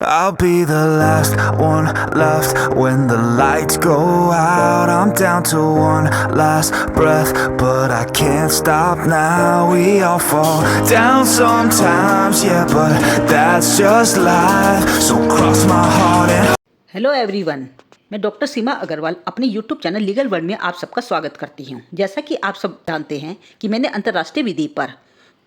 I'll be the last one left when the lights go out. I'm down to one last breath, but I can't stop now. We all fall down sometimes, yeah, but that's just life. So cross my heart and hello everyone, मैं doctor सीमा अग्रवाल अपने YouTube channel legal world में आप सबका स्वागत करती हूं। जैसा कि आप सब जानते हैं कि मैंने अंतर्राष्ट्रीय विधि पर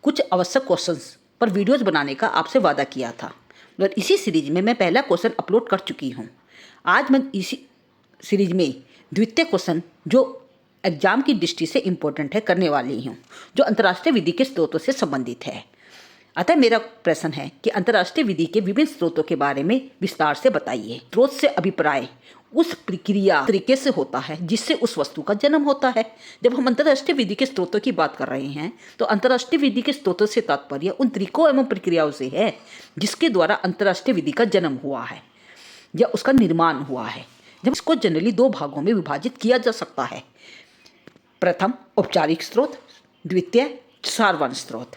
कुछ आवश्यक क्वेश्चंस पर वीडियोस बनाने का आपसे वादा किया था और इसी सीरीज में मैं पहला क्वेश्चन अपलोड कर चुकी हूं। आज मैं इसी सीरीज में द्वितीय क्वेश्चन जो एग्जाम की दृष्टि से इम्पोर्टेंट है करने वाली हूँ, जो अंतर्राष्ट्रीय विधि के स्रोतों से संबंधित है। अतः मेरा प्रश्न है कि अंतर्राष्ट्रीय विधि के विभिन्न स्रोतों के बारे में विस्तार से बताइए। स्रोत से अभिप्राय उस प्रक्रिया तरीके से होता है जिससे उस वस्तु का जन्म होता है। जब हम अंतर्राष्ट्रीय विधि के स्रोतों की बात कर रहे हैं तो अंतर्राष्ट्रीय विधि के स्रोतों से तात्पर्य उन तरीकों एवं प्रक्रियाओं से है जिसके द्वारा अंतर्राष्ट्रीय विधि का जन्म हुआ है या उसका निर्माण हुआ है। जब इसको जनरली दो भागों में विभाजित किया जा सकता है। प्रथम औपचारिक स्रोत, द्वितीय सार्वजनिक स्रोत।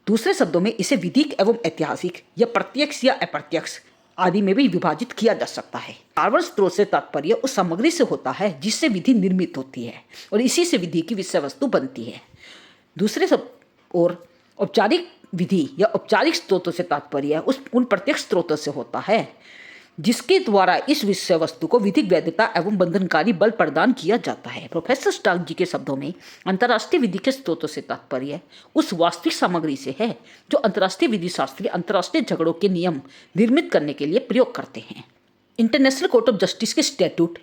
दूसरे शब्दों में इसे विधिक एवं ऐतिहासिक या प्रत्यक्ष या अप्रत्यक्ष आदि में भी विभाजित किया जा सकता है। सार्वजनिक स्रोत से तात्पर्य उस सामग्री से होता है जिससे विधि निर्मित होती है और इसी से विधि की विषय वस्तु बनती है। दूसरे सब और औपचारिक विधि या औपचारिक स्रोतों से तात्पर्य उन प्रत्यक्ष स्रोतों से होता है जिसके द्वारा इस विषय वस्तु को विधिक वैधता एवं बंधनकारी बल प्रदान किया जाता है। प्रोफेसर स्टार्क जी के शब्दों में अंतर्राष्ट्रीय विधि के स्रोतों से तात्पर्य उस वास्तविक सामग्री से है जो अंतर्राष्ट्रीय विधि शास्त्री अंतर्राष्ट्रीय झगड़ों के नियम निर्मित करने के लिए प्रयोग करते हैं। इंटरनेशनल कोर्ट ऑफ जस्टिस के स्टैट्यूट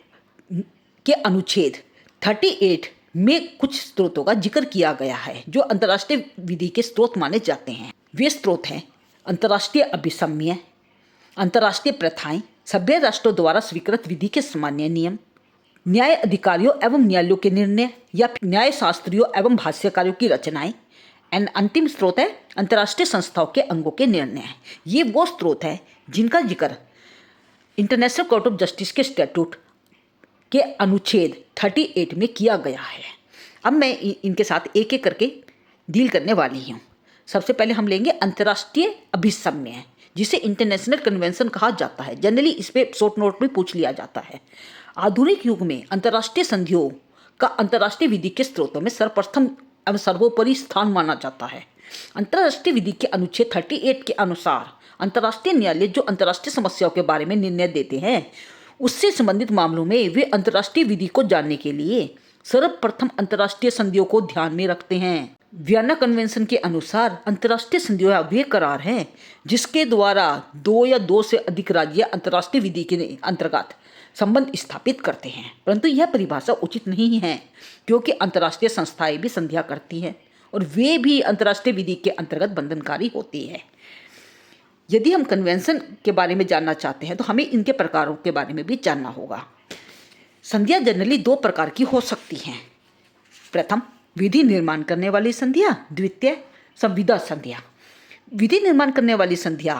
के अनुच्छेद 38 में कुछ स्रोतों का जिक्र किया गया है जो अंतर्राष्ट्रीय विधि के स्रोत माने जाते हैं। वे स्रोत हैं अंतर्राष्ट्रीय अभिसम्य, अंतर्राष्ट्रीय प्रथाएं, सभ्य राष्ट्रों द्वारा स्वीकृत विधि के सामान्य नियम, न्याय अधिकारियों एवं न्यायालयों के निर्णय या न्याय शास्त्रियों एवं भाष्यकारों की रचनाएं। एंड अंतिम स्रोत है अंतर्राष्ट्रीय संस्थाओं के अंगों के निर्णय। ये वो स्रोत है जिनका जिक्र इंटरनेशनल कोर्ट ऑफ जस्टिस के स्टैट्यूट के अनुच्छेद 38 में किया गया है। अब मैं इनके साथ एक एक करके डील करने वाली हूँ। सबसे पहले हम लेंगे अंतर्राष्ट्रीय अभिसम्य, जिसे इंटरनेशनल कन्वेंशन कहा जाता है। जनरली इस पे शॉर्ट नोट में पूछ लिया जाता है। आधुनिक युग में अंतर्राष्ट्रीय संधियों का अंतर्राष्ट्रीय विधि के स्रोतों में सर्वप्रथम एवं सर्वोपरि स्थान माना जाता है। अंतर्राष्ट्रीय विधि के अनुच्छेद 38 के अनुसार अंतर्राष्ट्रीय न्यायालय जो अंतर्राष्ट्रीय समस्याओं के बारे में निर्णय देते हैं उससे संबंधित मामलों में वे अंतर्राष्ट्रीय विधि को जानने के लिए सर्वप्रथम अंतर्राष्ट्रीय संधियों को ध्यान में रखते हैं। वियना कन्वेंशन के अनुसार अंतर्राष्ट्रीय संधियां वे करार हैं जिसके द्वारा दो या दो से अधिक राज्य अंतर्राष्ट्रीय विधि के अंतर्गत संबंध स्थापित करते हैं। परंतु यह परिभाषा उचित नहीं है क्योंकि अंतर्राष्ट्रीय संस्थाएं भी संधियां करती हैं और वे भी अंतर्राष्ट्रीय विधि के अंतर्गत बंधनकारी होती है। यदि हम कन्वेंशन के बारे में जानना चाहते हैं तो हमें इनके प्रकारों के बारे में भी जानना होगा। संधियां जनरली दो प्रकार की हो सकती हैं। प्रथम विधि निर्माण करने वाली संधियां, द्वितीय संविदा संधियां। विधि निर्माण करने वाली संधियां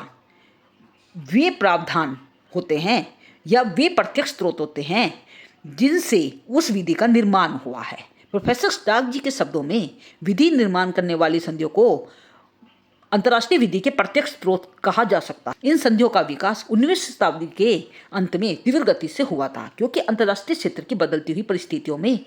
वे प्रावधान होते हैं या वे प्रत्यक्ष स्रोत होते हैं जिनसे उस विधि का निर्माण हुआ है। प्रोफेसर स्टार्क जी के शब्दों में विधि निर्माण करने वाली संधियों को अंतर्राष्ट्रीय विधि के प्रत्यक्ष स्रोत कहा जा सकता है। इन संधियों का विकास 19वीं शताब्दी के अंत में तीव्र गति से हुआ था क्योंकि अंतर्राष्ट्रीय क्षेत्र की बदलती हुई परिस्थितियों में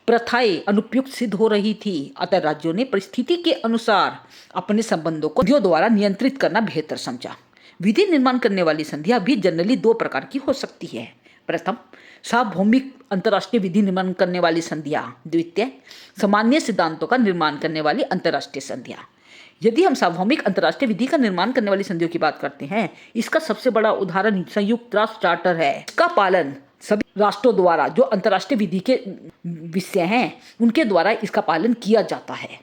प्रथाएं अनुपयुक्त सिद्ध हो रही थी। अतः राज्यों ने परिस्थिति के अनुसार अपने संबंधों को संधियों द्वारा नियंत्रित करना बेहतर समझा। विधि निर्माण करने वाली संधियां भी जनरली दो प्रकार की हो सकती है। प्रथम सार्वभौमिक अंतर्राष्ट्रीय विधि निर्माण करने वाली संधियां, द्वितीय सामान्य सिद्धांतों का निर्माण करने वाली अंतर्राष्ट्रीय संधियां। यदि हम सार्वभौमिक अंतर्राष्ट्रीय विधि का निर्माण करने वाली संधियों की बात करते हैं, इसका सबसे बड़ा उदाहरण संयुक्त राष्ट्र चार्टर है। इसका पालन सभी राष्ट्रों द्वारा जो अंतर्राष्ट्रीय विधि के विषय हैं उनके द्वारा इसका पालन किया जाता है।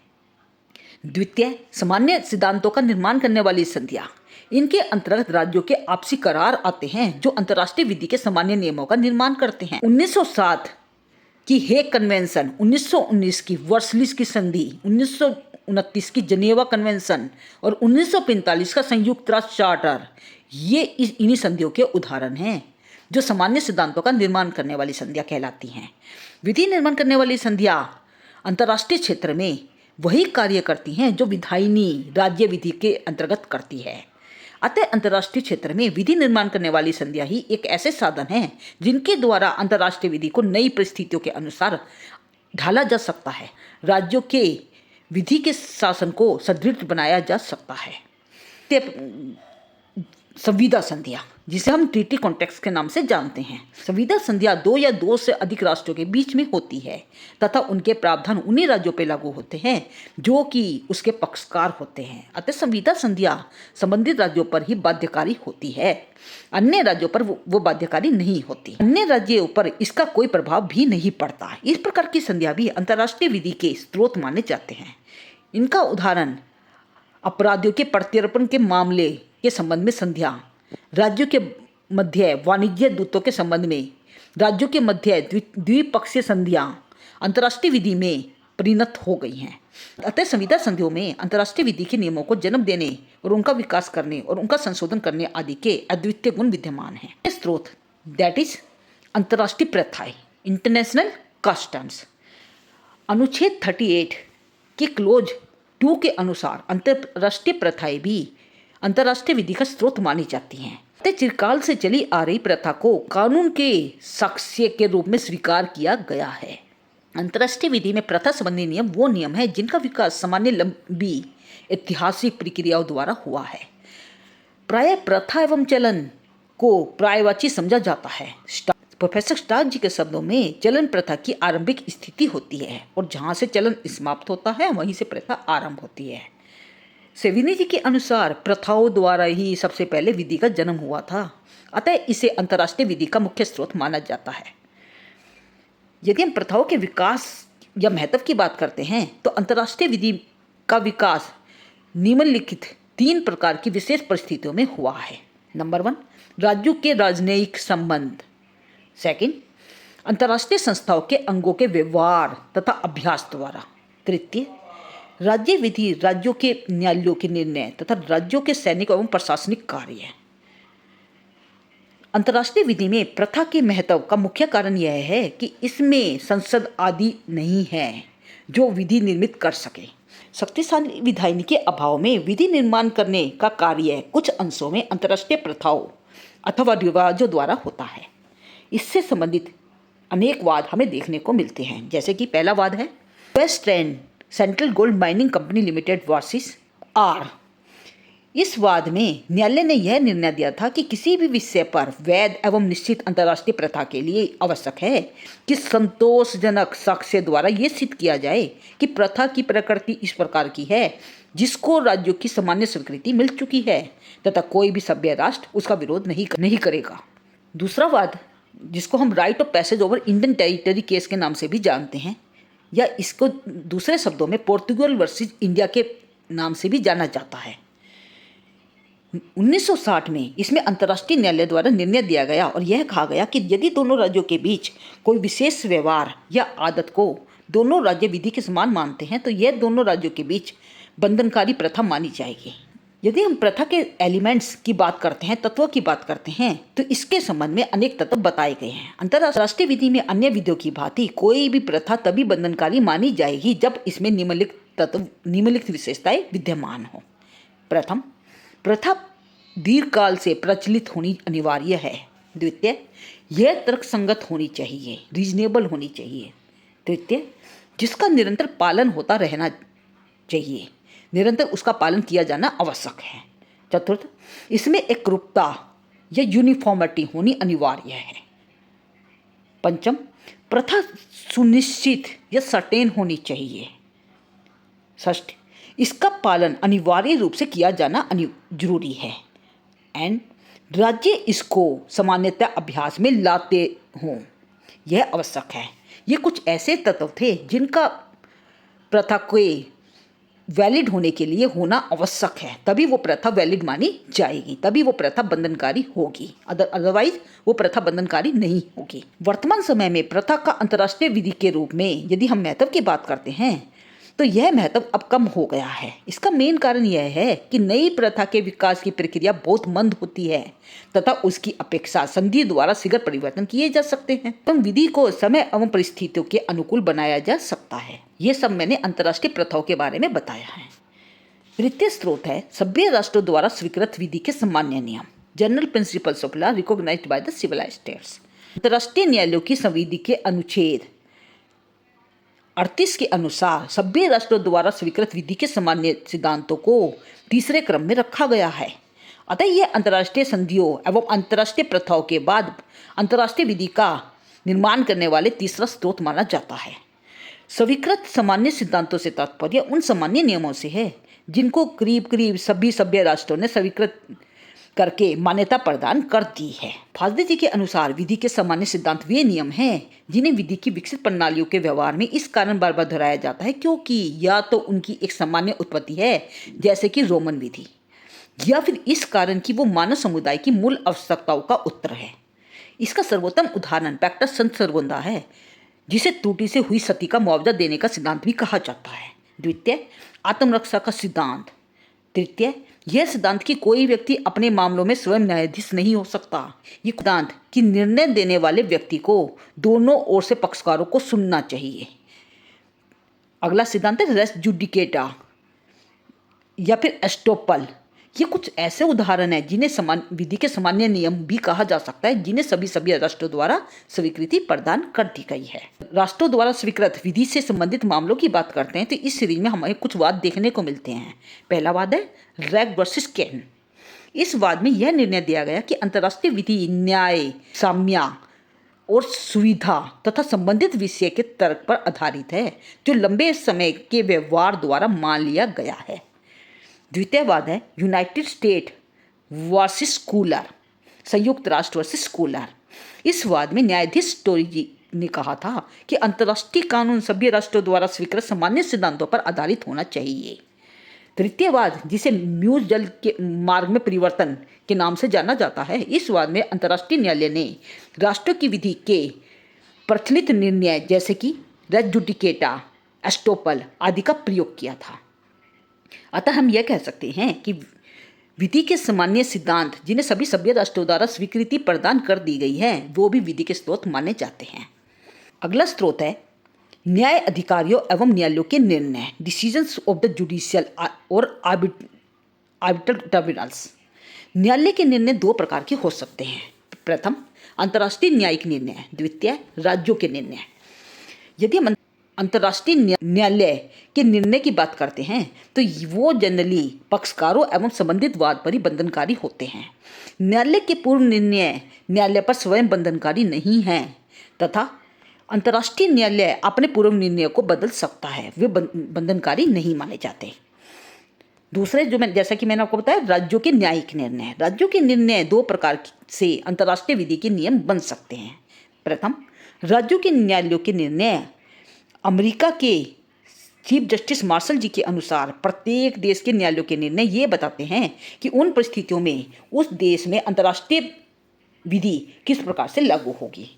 द्वितीय सामान्य सिद्धांतों का निर्माण करने वाली संधियां, इनके अंतर्गत राज्यों के आपसी करार आते हैं जो अंतर्राष्ट्रीय विधि के सामान्य नियमों का निर्माण करते हैं। 1907 की हेग कन्वेंशन, 1919 की वर्सलिस की संधि, 1929 की जनेवा कन्वेंशन और 1945 का संयुक्त राष्ट्र चार्टर, ये इन्हीं संधियों के उदाहरण हैं जो सामान्य सिद्धांतों का निर्माण करने वाली संधियां कहलाती हैं। विधि निर्माण करने वाली संधियां अंतर्राष्ट्रीय क्षेत्र में वही कार्य करती हैं जो विधायिनी राज्य विधि के अंतर्गत करती है। अतः अंतर्राष्ट्रीय क्षेत्र में विधि निर्माण करने वाली संधियां ही एक ऐसे साधन हैं जिनके द्वारा अंतर्राष्ट्रीय विधि को नई परिस्थितियों के अनुसार ढाला जा सकता है, राज्यों के विधि के शासन को सुदृढ़ बनाया जा सकता है। संविदा संधियां, जिसे हम ट्रीटी कॉन्टेक्स्ट के नाम से जानते हैं। संविदा संधियां दो या दो से अधिक राष्ट्रों के बीच में होती है तथा उनके प्रावधान उन्हीं राज्यों पर लागू होते हैं जो कि उसके पक्षकार होते हैं। अतः संविदा संधियां संबंधित राज्यों पर ही बाध्यकारी होती है, अन्य राज्यों पर वो बाध्यकारी नहीं होती। अन्य राज्यों पर इसका कोई प्रभाव भी नहीं पड़ता। इस प्रकार की संधियां भी अंतर्राष्ट्रीय विधि के स्रोत माने जाते हैं। इनका उदाहरण अपराधियों के प्रत्यर्पण के मामले के संबंध में संधियां, राज्यों के मध्य वाणिज्य दूतों के संबंध में राज्यों के मध्य द्विपक्षीय संधियां अंतर्राष्ट्रीय विधि में परिणत हो गई हैं। अतः संविदा संधियों में अंतर्राष्ट्रीय विधि के नियमों को जन्म देने और उनका विकास करने और उनका संशोधन करने आदि के अद्वितीय गुण विद्यमान हैं। स्रोत दैट इज अंतर्राष्ट्रीय प्रथाएं, इंटरनेशनल कस्टम्स। अनुच्छेद 38 के क्लोज 2 के अनुसार अंतर्राष्ट्रीय प्रथाएं भी अंतर्राष्ट्रीय विधि का स्रोत मानी जाती हैं। चिरकाल से चली आ रही प्रथा को कानून के साक्ष्य के रूप में स्वीकार किया गया है। अंतर्राष्ट्रीय विधि में प्रथा संबंधी नियम वो नियम है जिनका विकास सामान्य लंबी ऐतिहासिक प्रक्रियाओं द्वारा हुआ है। प्राय प्रथा एवं चलन को प्रायवाची समझा जाता है। प्रोफेसर स्टार्क जी के शब्दों में चलन प्रथा की आरंभिक स्थिति होती है और जहाँ से चलन समाप्त होता है वहीं से प्रथा आरंभ होती है। सेविनी जी के अनुसार प्रथाओं द्वारा ही सबसे पहले विधि का जन्म हुआ था, अतः इसे अंतर्राष्ट्रीय विधि का मुख्य स्रोत माना जाता है। यदि हम प्रथाओं के विकास या महत्व की बात करते हैं तो अंतर्राष्ट्रीय विधि का विकास निम्नलिखित 3 प्रकार की विशेष परिस्थितियों में हुआ है। नंबर 1, राज्यों के राजनयिक संबंध। सेकंड, अंतर्राष्ट्रीय संस्थाओं के अंगों के व्यवहार तथा अभ्यास द्वारा। तृतीय, राज्य विधि राज्यों के न्यायालयों के निर्णय तथा राज्यों के सैनिक एवं प्रशासनिक कार्य। अंतर्राष्ट्रीय विधि में प्रथा के महत्व का मुख्य कारण यह है कि इसमें संसद आदि नहीं है जो विधि निर्मित कर सके। शक्तिशाली विधायिनी के अभाव में विधि निर्माण करने का कार्य कुछ अंशों में अंतर्राष्ट्रीय प्रथाओं अथवा रिवाजों द्वारा होता है। इससे संबंधित अनेक वाद हमें देखने को मिलते हैं, जैसे कि पहला वाद है West Rand Central Gold Mining Company Limited versus R. इस वाद में न्यायालय ने यह निर्णय दिया था कि किसी भी विषय पर वैध एवं निश्चित अंतर्राष्ट्रीय प्रथा के लिए आवश्यक है कि संतोषजनक साक्ष्य द्वारा यह सिद्ध किया जाए कि प्रथा की प्रकृति इस प्रकार की है जिसको राज्यों की सामान्य स्वीकृति मिल चुकी है तथा कोई भी सभ्य राष्ट्र उसका विरोध नहीं करेगा। दूसरा वाद, जिसको हम right of passage over Indian territory case के नाम से भी जानते हैं, या इसको दूसरे शब्दों में पोर्तुगल वर्सेस इंडिया के नाम से भी जाना जाता है। 1960 में इसमें अंतर्राष्ट्रीय न्यायालय द्वारा निर्णय दिया गया और यह कहा गया कि यदि दोनों राज्यों के बीच कोई विशेष व्यवहार या आदत को दोनों राज्य विधि के समान मानते हैं तो यह दोनों राज्यों के बीच बंधनकारी प्रथा मानी जाएगी। यदि हम प्रथा के एलिमेंट्स की बात करते हैं, तत्वों की बात करते हैं, तो इसके संबंध में अनेक तत्व बताए गए हैं। अंतर्राष्ट्रीय विधि में अन्य विधियों की भांति कोई भी प्रथा तभी बंधनकारी मानी जाएगी जब इसमें निम्नलिखित विशेषताएं विद्यमान हो। प्रथम, प्रथा दीर्घकाल से प्रचलित होनी अनिवार्य है। द्वितीय, यह तर्कसंगत होनी चाहिए, रीजनेबल होनी चाहिए। तृतीय, जिसका निरंतर पालन होता रहना चाहिए, निरंतर उसका पालन किया जाना आवश्यक है। चतुर्थ, इसमें एकरूपता या यूनिफॉर्मिटी होनी अनिवार्य है। पंचम, प्रथा सुनिश्चित या सर्टेन होनी चाहिए। षष्ठ, इसका पालन अनिवार्य रूप से किया जाना जरूरी है। एंड राज्य इसको सामान्यतः अभ्यास में लाते हों, यह आवश्यक है। ये कुछ ऐसे तत्व थे जिनका प्रथा के वैलिड होने के लिए होना आवश्यक है, तभी वो प्रथा वैलिड मानी जाएगी, तभी वो प्रथा बंधनकारी होगी, अदरवाइज वो प्रथा बंधनकारी नहीं होगी। वर्तमान समय में प्रथा का अंतर्राष्ट्रीय विधि के रूप में यदि हम महत्व की बात करते हैं तो यह महत्व अब कम हो गया है। इसका मेन कारण यह है कि नई प्रथा के विकास की प्रक्रिया बहुत मंद होती है तथा उसकी अपेक्षा संधि द्वारा शीघ्र परिवर्तन किए जा सकते हैं। तो विधि को समय एवं परिस्थितियों के अनुकूल बनाया जा सकता है। ये सब मैंने अंतर्राष्ट्रीय प्रथाओं के बारे में बताया है। तृतीय स्रोत है सभ्य राष्ट्रों द्वारा स्वीकृत विधि के सामान्य नियम, general principles of law recognised by the civilised states. अंतर्राष्ट्रीय न्यायालयों की संविधि के अनुच्छेद 38 के अनुसार सभ्य राष्ट्रों द्वारा स्वीकृत विधि के सामान्य सिद्धांतों को तीसरे क्रम में रखा गया है। अतः यह अंतर्राष्ट्रीय संधियों एवं अंतर्राष्ट्रीय प्रथाओं के बाद अंतर्राष्ट्रीय विधि का निर्माण करने वाले तीसरा स्रोत माना जाता है। स्वीकृत सामान्य सिद्धांतों से तात्पर्य उन सामान्य नियमों से है जिनको करीब करीब सभी सभ्य राष्ट्रों ने स्वीकृत करके मान्यता प्रदान कर दी है। फाजली जी के अनुसार विधि के सामान्य सिद्धांत वे नियम हैं जिन्हें विधि की विकसित प्रणालियों के व्यवहार में इस कारण बार बार दोहराया जाता है क्योंकि या तो उनकी एक सामान्य उत्पत्ति है जैसे कि रोमन विधि, या फिर इस कारण कि वो मानव समुदाय की मूल आवश्यकताओं का उत्तर है। इसका सर्वोत्तम उदाहरण पैक्टस संत सर्वोंदा है, जिसे त्रुटि से हुई क्षति का मुआवजा देने का सिद्धांत भी कहा जाता है। द्वितीय, आत्मरक्षा का सिद्धांत। तृतीय, यह सिद्धांत कि कोई व्यक्ति अपने मामलों में स्वयं न्यायाधीश नहीं हो सकता। ये सिद्धांत कि निर्णय देने वाले व्यक्ति को दोनों ओर से पक्षकारों को सुनना चाहिए। अगला सिद्धांत है रेस जुडिकेटा या फिर एस्टोपल। ये कुछ ऐसे उदाहरण हैं जिन्हें विधि के सामान्य नियम भी कहा जा सकता है, जिन्हें सभी सभ्य राष्ट्रों द्वारा स्वीकृति प्रदान कर दी गई है। राष्ट्रों द्वारा स्वीकृत विधि से संबंधित मामलों की बात करते हैं तो इस सीरीज में हमें कुछ वाद देखने को मिलते हैं। पहला वाद है रैग वर्सेस केन। इस वाद में यह निर्णय दिया गया कि अंतर्राष्ट्रीय विधि न्याय, साम्य और सुविधा तथा संबंधित विषय के तर्क पर आधारित है जो लंबे समय के व्यवहार द्वारा मान लिया गया है। द्वितीय वाद है यूनाइटेड स्टेट वर्सेस स्कूलर, संयुक्त राष्ट्र वर्सेस स्कूलर। इस वाद में न्यायाधीश स्टोरी ने कहा था कि अंतर्राष्ट्रीय कानून सभ्य राष्ट्रों द्वारा स्वीकृत सामान्य सिद्धांतों पर आधारित होना चाहिए। तृतीय वाद, जिसे म्यूज जल के मार्ग में परिवर्तन के नाम से जाना जाता है, इस वाद में अंतर्राष्ट्रीय न्यायालय ने राष्ट्रों की विधि के प्रचलित निर्णय जैसे कि रेस जुडिकेटा, एस्टोपल आदि का प्रयोग किया था। अतः हम यह कह सकते हैं कि विधि के सामान्य सिद्धांत जिन्हें सभी सभ्य राष्ट्रों द्वारा स्वीकृति प्रदान कर दी गई है वो भी विधि के स्रोत माने जाते हैं। अगला स्रोत है न्याय अधिकारियों एवं न्यायालयों के निर्णय, डिसीजंस ऑफ द जुडिशियल और आर्बिट्रल ट्रिब्यूनल्स। न्यायालय के निर्णय दो प्रकार के हो सकते हैं। प्रथम, अंतर्राष्ट्रीय न्यायिक निर्णय। द्वितीय, राज्यों के निर्णय। यदि हम अंतर्राष्ट्रीय न्यायालय के निर्णय की बात करते हैं तो वो जनरली पक्षकारों एवं संबंधित वाद पर ही बंधनकारी होते हैं। न्यायालय के पूर्व निर्णय न्यायालय पर स्वयं बंधनकारी नहीं हैं तथा अंतर्राष्ट्रीय न्यायालय अपने पूर्व निर्णय को बदल सकता है, वे बंधनकारी नहीं माने जाते। दूसरे जैसा कि मैंने आपको बताया, राज्यों के न्यायिक निर्णय। राज्यों के निर्णय दो प्रकार से अंतर्राष्ट्रीय विधि के नियम बन सकते हैं। प्रथम, राज्यों के न्यायालयों के निर्णय अमेरिका के चीफ जस्टिस मार्शल जी के अनुसार प्रत्येक देश के न्यायालयों के निर्णय ये बताते हैं कि उन परिस्थितियों में उस देश में अंतर्राष्ट्रीय विधि किस प्रकार से लागू होगी।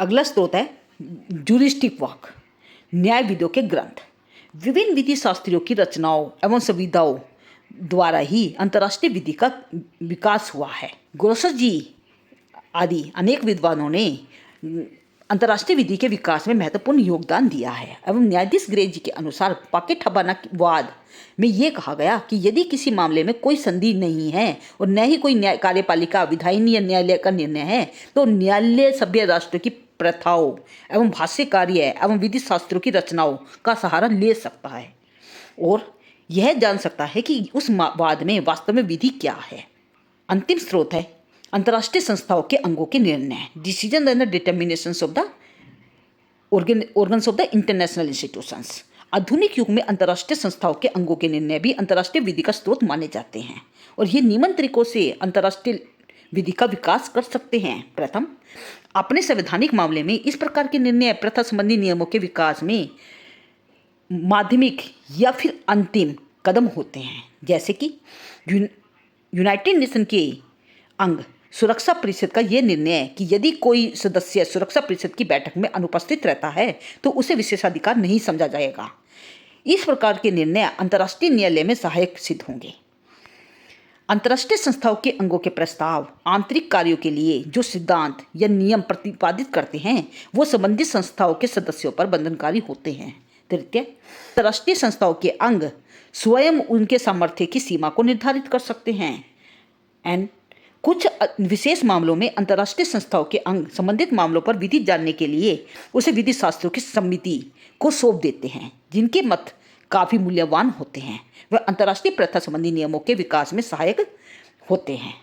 अगला स्रोत है जूरिस्टिक वर्क, न्यायविदों के ग्रंथ। विभिन्न विधि शास्त्रियों की रचनाओं एवं संविधाओं द्वारा ही अंतर्राष्ट्रीय विधि का विकास हुआ है। ग्रोसर जी आदि अनेक विद्वानों ने अंतर्राष्ट्रीय विधि के विकास में महत्वपूर्ण योगदान दिया है एवं न्यायाधीश ग्रे जी के अनुसार पॉकेट हवाना वाद में ये कहा गया कि यदि किसी मामले में कोई संधि नहीं है और न ही कोई न्याय कार्यपालिका विधायी न्यायालय का निर्णय है तो न्यायालय सभ्य राष्ट्रों की प्रथाओं एवं भाष्य कार्य एवं विधि शास्त्रों की रचनाओं का सहारा ले सकता है और यह जान सकता है कि उस वाद में वास्तव में विधि क्या है। अंतिम स्रोत है अंतर्राष्ट्रीय संस्थाओं के अंगों के निर्णय, decision and determinations of the organs of the international institutions. आधुनिक युग में अंतर्राष्ट्रीय संस्थाओं के अंगों के निर्णय भी अंतर्राष्ट्रीय विधि का स्रोत माने जाते हैं और ये नियमन तरीकों से अंतर्राष्ट्रीय विधि का विकास कर सकते हैं। प्रथम, अपने संवैधानिक मामले में इस प्रकार के निर्णय प्रथा संबंधी नियमों के विकास में माध्यमिक या फिर अंतिम कदम होते हैं, जैसे कि यूनाइटेड नेशन के अंग सुरक्षा परिषद का यह निर्णय कि यदि कोई सदस्य सुरक्षा परिषद की बैठक में अनुपस्थित रहता है तो उसे विशेषाधिकार नहीं समझा जाएगा। इस प्रकार के निर्णय अंतर्राष्ट्रीय न्यायालय में सहायक सिद्ध होंगे। अंतर्राष्ट्रीय संस्थाओं के अंगों के प्रस्ताव आंतरिक कार्यों के लिए जो सिद्धांत या नियम प्रतिपादित करते हैं वो संबंधित संस्थाओं के सदस्यों पर बंधनकारी होते हैं। तृतीय, अंतर्राष्ट्रीय संस्थाओं के अंग स्वयं उनके सामर्थ्य की सीमा को निर्धारित कर सकते हैं। एंड कुछ विशेष मामलों में अंतर्राष्ट्रीय संस्थाओं के अंग संबंधित मामलों पर विधि जानने के लिए उसे विधि शास्त्रों की समिति को सौंप देते हैं, जिनके मत काफ़ी मूल्यवान होते हैं। वह अंतर्राष्ट्रीय प्रथा संबंधी नियमों के विकास में सहायक होते हैं।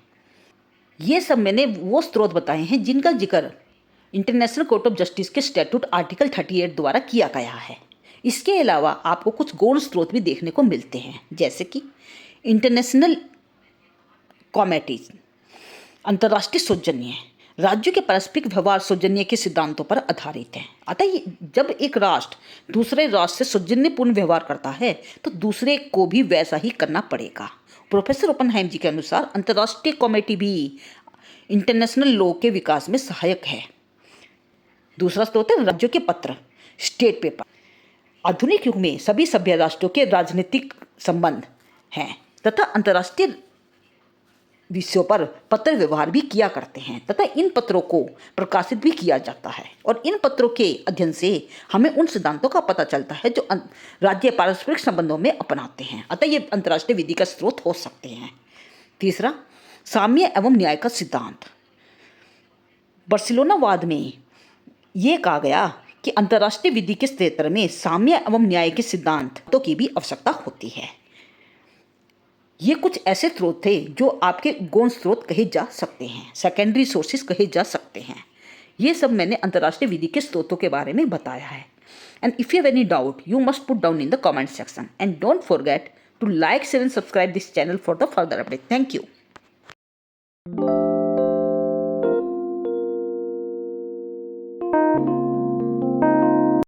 ये सब मैंने वो स्रोत बताए हैं जिनका जिक्र इंटरनेशनल कोर्ट ऑफ जस्टिस के स्टैट्यूट आर्टिकल 38 द्वारा किया गया है। इसके अलावा आपको कुछ गौण स्रोत भी देखने को मिलते हैं, जैसे कि इंटरनेशनल कॉमेटीज, अंतर्राष्ट्रीय सौजन्य, राज्यों के पारस्परिक व्यवहार सौजन्य के सिद्धांतों पर आधारित है। अतः जब एक राष्ट्र दूसरे राष्ट्र से सौजन्यपूर्ण व्यवहार करता है तो दूसरे को भी वैसा ही करना पड़ेगा। प्रोफेसर ओपनहाइम जी के अनुसार अंतर्राष्ट्रीय कमेटी भी इंटरनेशनल लॉ के विकास में सहायक है। दूसरा स्रोत है राज्यों के पत्र, स्टेट पेपर। आधुनिक युग में सभी सभ्य राष्ट्रों के राजनीतिक संबंध हैं तथा अंतर्राष्ट्रीय विषयों पर पत्र व्यवहार भी किया करते हैं तथा इन पत्रों को प्रकाशित भी किया जाता है। और इन पत्रों के अध्ययन से हमें उन सिद्धांतों का पता चलता है जो राज्य पारस्परिक संबंधों में अपनाते हैं। अतः ये अंतर्राष्ट्रीय विधि का स्रोत हो सकते हैं। तीसरा, साम्य एवं न्याय का सिद्धांत। बार्सिलोनावाद में ये कहा गया कि अंतर्राष्ट्रीय विधि के क्षेत्र में साम्य एवं न्याय के सिद्धांतों की भी आवश्यकता होती है। ये कुछ ऐसे स्रोत थे जो आपके गौण स्रोत कहे जा सकते हैं, सेकेंडरी सोर्सेज कहे जा सकते हैं। ये सब मैंने अंतर्राष्ट्रीय विधि के स्रोतों के बारे में बताया है। And if you have any doubt you must put down in the comment section and don't forget to like, share and subscribe this channel for the further update. Thank you.